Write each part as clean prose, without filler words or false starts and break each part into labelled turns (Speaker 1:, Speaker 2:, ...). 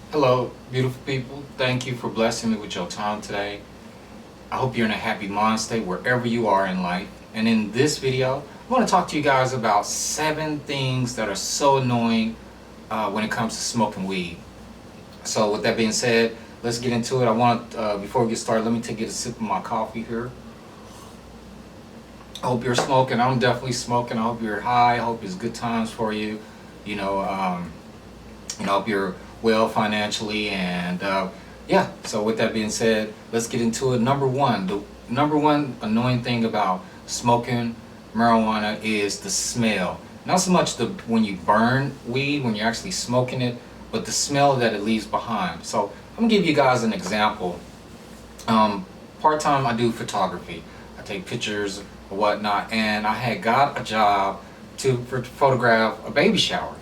Speaker 1: Hello, beautiful people. Thank you for blessing me with your time today. I hope you're in a happy mind state wherever you are in life. And in this video, I want to talk to you guys about 7 things that are so annoying when it comes to smoking weed. So with that being said, let's get into it. Before we get started, let me take a sip of my coffee here. I hope you're smoking. I'm definitely smoking. I hope you're high. I hope it's good times for you. You know, um, I hope you're well financially, and yeah. So with that being said, let's get into it. The number one annoying thing about smoking marijuana is the smell. Not so much the when you burn weed, when you're actually smoking it, but the smell that it leaves behind. So I'm gonna give you guys an example. um, Part-time I do photography. I take pictures or whatnot, and I had got a job to photograph a baby shower.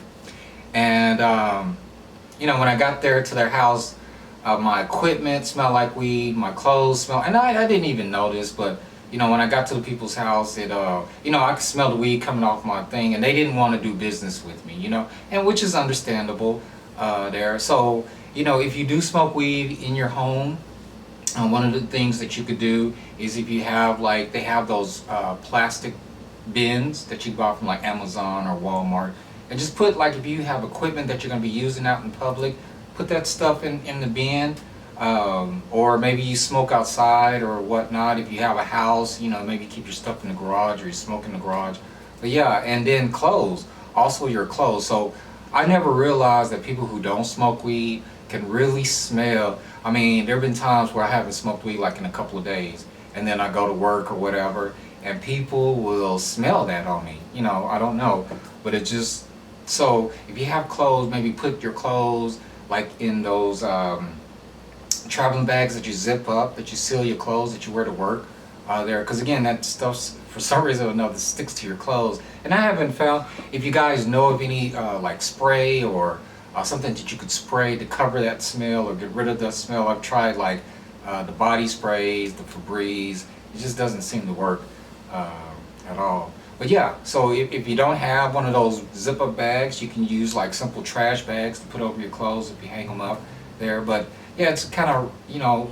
Speaker 1: And when I got there to their house, my equipment smelled like weed, my clothes smelled, and I didn't even notice, but when I got to the people's house, I could smell the weed coming off my thing, and they didn't want to do business with me, and which is understandable there. So, if you do smoke weed in your home, one of the things that you could do is if you have they have those plastic bins that you buy from like Amazon or Walmart, and just put if you have equipment that you're going to be using out in public, put that stuff in the bin. Or maybe you smoke outside or whatnot. If you have a house, maybe keep your stuff in the garage or you smoke in the garage. But yeah, and then clothes, also your clothes. So I never realized that people who don't smoke weed can really smell. I mean, there have been times where I haven't smoked weed in a couple of days, and then I go to work or whatever, and people will smell that on me. I don't know, but it just so if you have clothes, maybe put your clothes in those traveling bags that you zip up, that you seal your clothes that you wear to work there, because again, that stuff for some reason or another sticks to your clothes. And I haven't found, if you guys know of any spray or something that you could spray to cover that smell or get rid of that smell. I've tried the body sprays, the Febreze. It just doesn't seem to work at all. But yeah, so if you don't have one of those zip up bags, you can use simple trash bags to put over your clothes if you hang them up there. But yeah, it's kind of,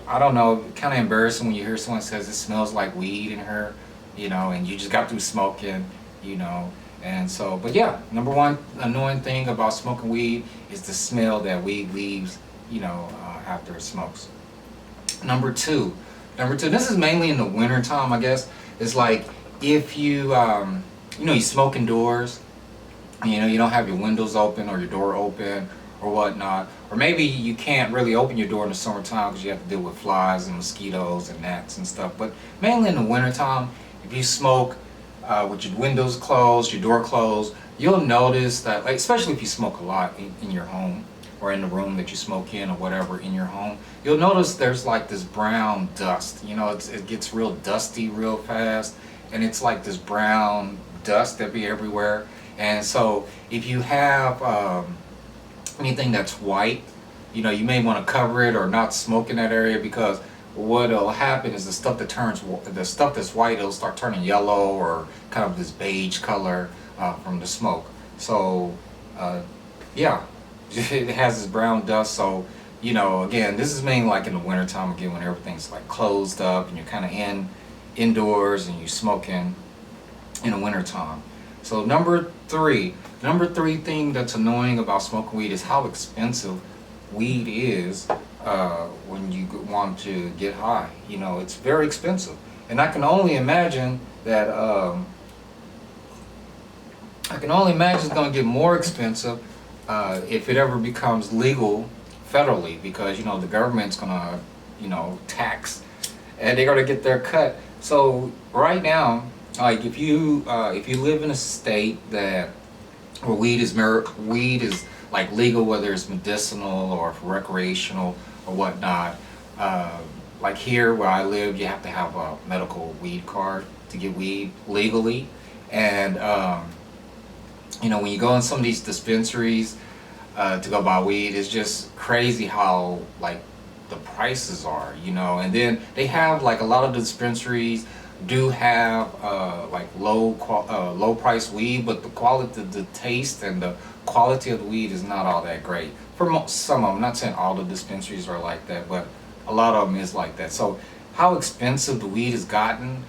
Speaker 1: I don't know, kind of embarrassing when you hear someone says it smells like weed in her, and you just got through smoking, you know. And so, but yeah, number one annoying thing about smoking weed is the smell that weed leaves, after it smokes. Number two, this is mainly in the winter time, I guess. It's if you smoke indoors, you don't have your windows open or your door open or whatnot, or maybe you can't really open your door in the summertime because you have to deal with flies and mosquitoes and gnats and stuff. But mainly in the wintertime, if you smoke with your windows closed, your door closed, you'll notice that, especially if you smoke a lot in your home or in the room that you smoke in or whatever in your home, you'll notice there's this brown dust. It gets real dusty real fast, and it's this brown dust that be everywhere. And so if you have anything that's white, you may want to cover it or not smoke in that area, because what'll happen is the stuff that's white, it'll start turning yellow or kind of this beige color from the smoke. So yeah, it has this brown dust. So again, this is mainly in the wintertime, again, when everything's closed up and you're kind of indoors and you're smoking in the wintertime. So number three thing that's annoying about smoking weed is how expensive weed is when you want to get high. It's very expensive, and I can only imagine that it's going to get more expensive if it ever becomes legal federally, because the government's going to tax, and they're going to get their cut. So right now, if you live in a state where weed is legal, whether it's medicinal or recreational or whatnot, here where I live, you have to have a medical weed card to get weed legally. And when you go in some of these dispensaries to go buy weed, it's just crazy how the prices are, and then they have a lot of dispensaries do have like low price weed, but the quality, the taste and the quality of the weed is not all that great. For some of them, I'm not saying all the dispensaries are like that, but a lot of them is like that. So how expensive the weed has gotten,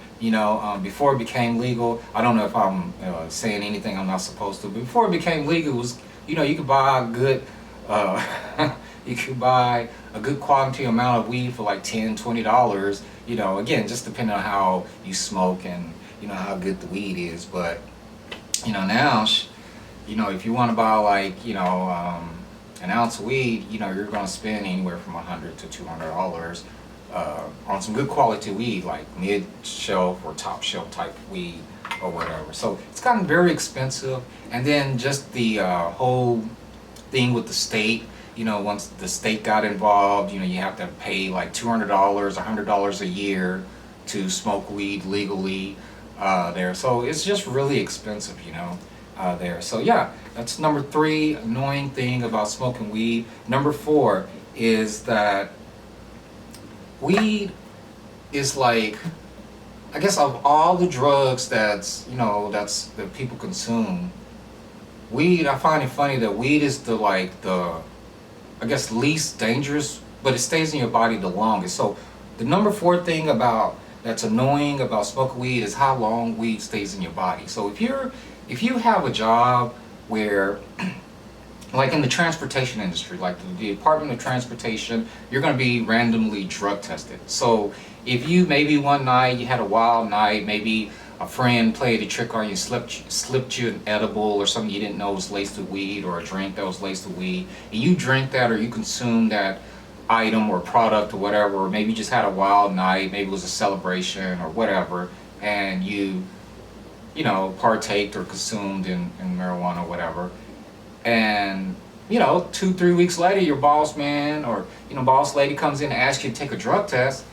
Speaker 1: before it became legal. I don't know if I'm saying anything I'm not supposed to, but before it became legal, it was, you could buy a good, you could buy a good quality amount of weed for like $10, $20, again, just depending on how you smoke and, how good the weed is. But, now, if you want to buy like, an ounce of weed, you're going to spend anywhere from $100 to $200 on some good quality weed, like mid-shelf or top-shelf type weed or whatever. So it's gotten very expensive. And then just the whole thing with the state, once the state got involved, you have to pay like $200, $100 a year to smoke weed legally there. So it's just really expensive, there. So yeah, that's number 3 annoying thing about smoking weed. Number 4 is that weed is like, I guess of all the drugs that people consume, weed, I find it funny that weed is the I guess least dangerous, but it stays in your body the longest. So the number 4 thing that's annoying about smoking weed is how long weed stays in your body. So if you have a job where like in the transportation industry, like the Department of Transportation, you're going to be randomly drug tested. So if you maybe one night you had a wild night, maybe a friend played a trick on you, slipped you an edible or something you didn't know was laced with weed, or a drink that was laced with weed, and you drink that or you consume that item or product or whatever, or maybe you just had a wild night, maybe it was a celebration or whatever, and you partaked or consumed in marijuana or whatever, and 2-3 weeks later your boss man or boss lady comes in and asks you to take a drug test,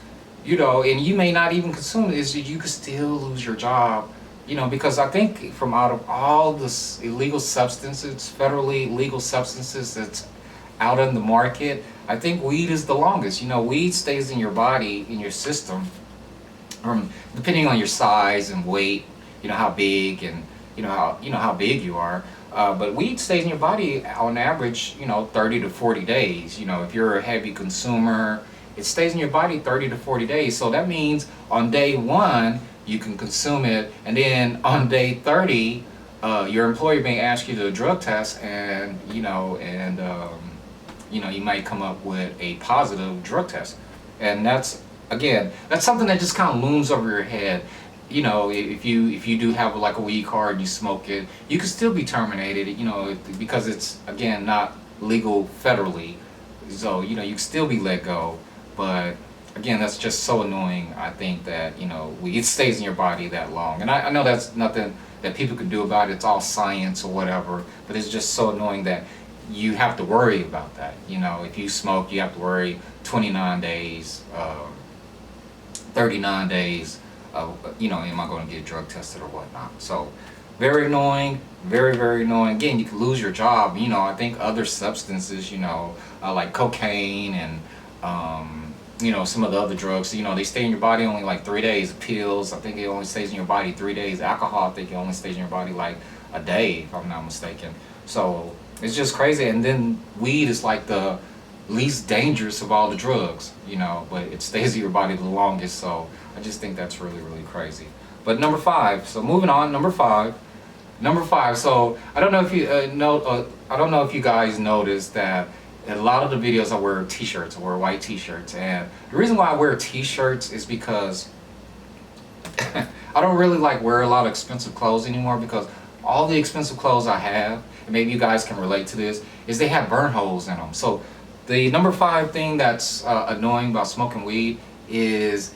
Speaker 1: and you may not even consume it, is you could still lose your job, because I think from out of all the illegal substances, federally legal substances that's out in the market, I think weed is the longest. Weed stays in your body, in your system, depending on your size and weight, how big and how big you are. But weed stays in your body on average, 30 to 40 days. If you're a heavy consumer, it stays in your body 30 to 40 days. So that means on day 1, you can consume it, and then on day 30, your employer may ask you to do a drug test, and you might come up with a positive drug test. And that's something that just kind of looms over your head. If you do have like a weed card, you smoke it, you could still be terminated, because it's, again, not legal federally. So, you can still be let go. But again, that's just so annoying. I think that, it stays in your body that long. And I know that's nothing that people can do about it. It's all science or whatever. But it's just so annoying that you have to worry about that. If you smoke, you have to worry 29 days, 39 days, am I going to get drug tested or whatnot? So very annoying, very, very annoying. Again, you could lose your job. I think other substances, like cocaine and, some of the other drugs, they stay in your body only like 3 days. Pills, I think it only stays in your body 3 days. Alcohol, I think it only stays in your body like a day, if I'm not mistaken. So it's just crazy. And then weed is like the least dangerous of all the drugs, but it stays in your body the longest. So I just think that's really, really crazy. But number 5, so moving on, number five. So I don't know if you I don't know if you guys noticed that in a lot of the videos I wear t-shirts, I wear white t-shirts, and the reason why I wear t-shirts is because I don't really wear a lot of expensive clothes anymore, because all the expensive clothes I have, and maybe you guys can relate to this, is they have burn holes in them. So the number 5 thing that's annoying about smoking weed is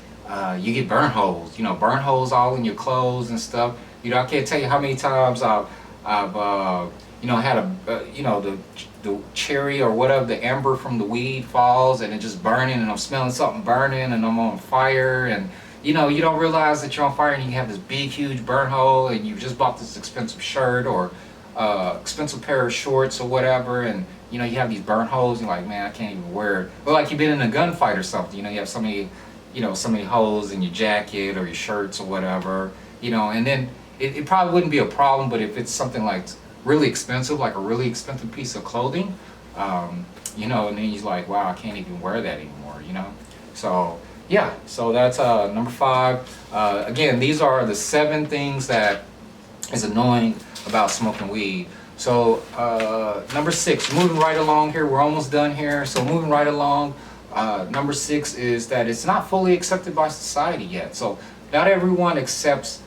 Speaker 1: you get burn holes. Burn holes all in your clothes and stuff. I can't tell you how many times I've had the cherry or whatever, the amber from the weed falls and it just burning, and I'm smelling something burning and I'm on fire, and you don't realize that you're on fire, and you have this big huge burn hole, and you just bought this expensive shirt or expensive pair of shorts or whatever, and you have these burn holes, and you're like, man, I can't even wear it. Or like you've been in a gunfight or something, you have somebody so many holes in your jacket or your shirts or whatever, and then it probably wouldn't be a problem, but if it's something like really expensive, like a really expensive piece of clothing, and then he's like, wow, I can't even wear that anymore. So yeah, so that's number 5. Again, these are the 7 things that is annoying about smoking weed. So number 6, moving right along here, we're almost done here. So moving right along, number 6 is that it's not fully accepted by society yet. So not everyone accepts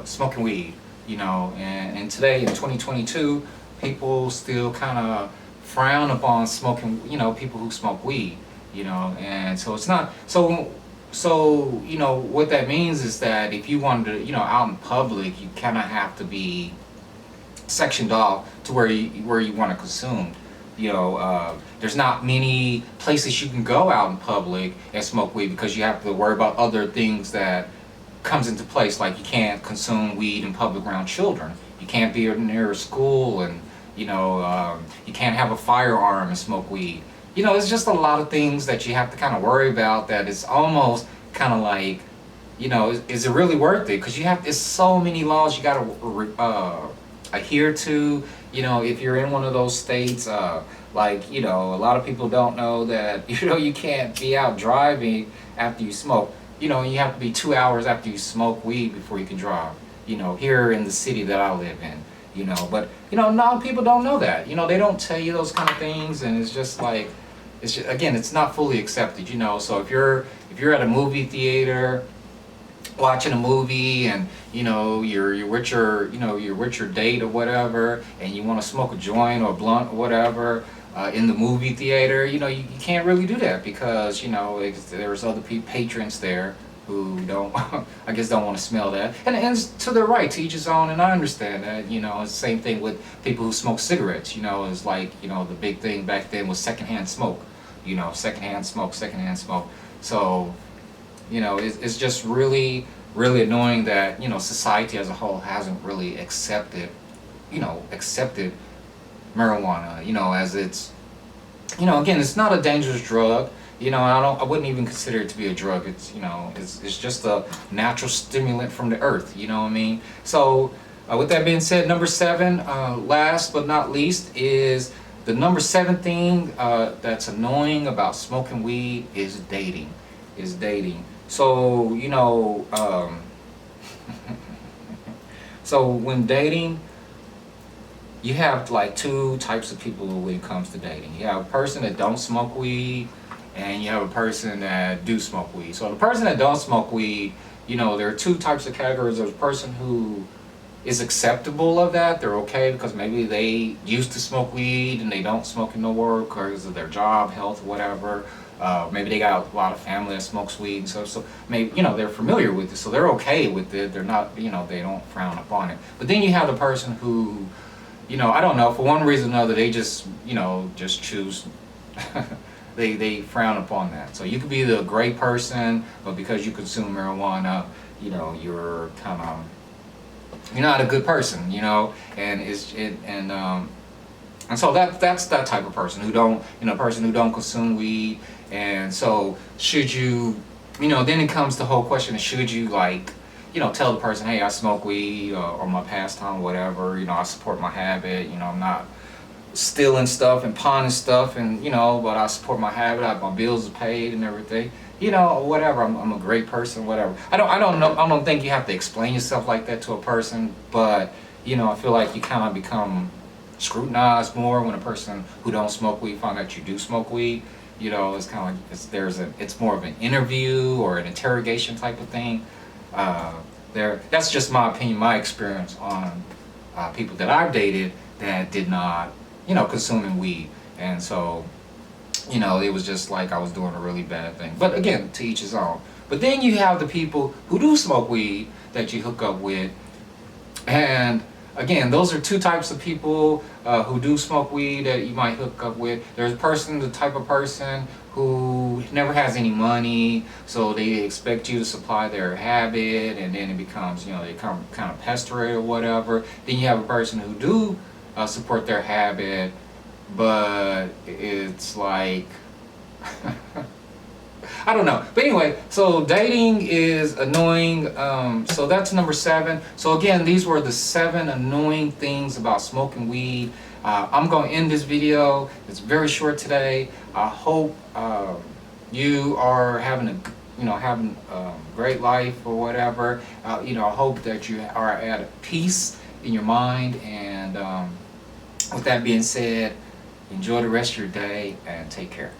Speaker 1: smoking weed, and today in 2022, people still kind of frown upon smoking, people who smoke weed, and so it's not, what that means is that if you wanted to, out in public, you kind of have to be sectioned off to where you want to consume. There's not many places you can go out in public and smoke weed because you have to worry about other things that comes into place, like you can't consume weed in public around children. You can't be near a school, and you can't have a firearm and smoke weed. It's just a lot of things that you have to kind of worry about. That it's almost kind of like, is it really worth it? Because it's so many laws you got to adhere to. If you're in one of those states, a lot of people don't know that you can't be out driving after you smoke. You have to be 2 hours after you smoke weed before you can drive. Here in the city that I live in. But a lot of people don't know that. They don't tell you those kind of things, and it's just like, again, it's not fully accepted. So if you're at a movie theater watching a movie, and you're with your date or whatever, and you want to smoke a joint or a blunt or whatever in the movie theater, you can't really do that because there's other patrons there who don't I guess don't want to smell that, and it's to their right, to each his own, and I understand that. It's the same thing with people who smoke cigarettes. It's like, the big thing back then was secondhand smoke. Secondhand smoke. So it's just really, really annoying that society as a whole hasn't really accepted marijuana, as it's, again, it's not a dangerous drug. I wouldn't even consider it to be a drug. It's, it's just a natural stimulant from the earth. You know what I mean? So with that being said, number 7, last but not least, is the number 7 thing that's annoying about smoking weed is dating. So so when dating, you have like 2 types of people when it comes to dating. You have a person that don't smoke weed, and you have a person that do smoke weed. So the person that don't smoke weed, there are 2 types of categories. There's a person who is acceptable of that. They're okay because maybe they used to smoke weed and they don't smoke it no more because of their job, health, whatever. Maybe they got a lot of family that smokes weed, so maybe they're familiar with it, so they're okay with it. They're not, they don't frown upon it. But then you have the person who, I don't know, for one reason or another, they just just choose. They frown upon that. So you could be the great person, but because you consume marijuana, you're kind of, you're not a good person, and so that's that type of person who don't, person who don't consume weed. And so should you, then it comes the whole question of, should you tell the person, hey, I smoke weed, or my pastime, whatever, I support my habit, I'm not stealing stuff and pawning stuff, and but I support my habit, my bills are paid and everything, whatever. I'm a great person, whatever. I don't know. I don't think you have to explain yourself like that to a person, but I feel like you kind of become scrutinized more when a person who don't smoke weed find out you do smoke weed. It's kind of like it's more of an interview or an interrogation type of thing. That's just my opinion, my experience on people that I've dated that did not, consuming weed. And so, it was just like I was doing a really bad thing. But again, to each his own. But then you have the people who do smoke weed that you hook up with. And again, those are 2 types of people who do smoke weed that you might hook up with. There's the type of person who never has any money, so they expect you to supply their habit, and then it becomes, they become kind of pestered or whatever. Then you have a person who do support their habit, but it's like I don't know. But anyway, so dating is annoying. So that's number 7. So again, these were the 7 annoying things about smoking weed. I'm going to end this video. It's very short today. I hope you are having having a great life or whatever. I hope that you are at peace in your mind. And with that being said, enjoy the rest of your day and take care.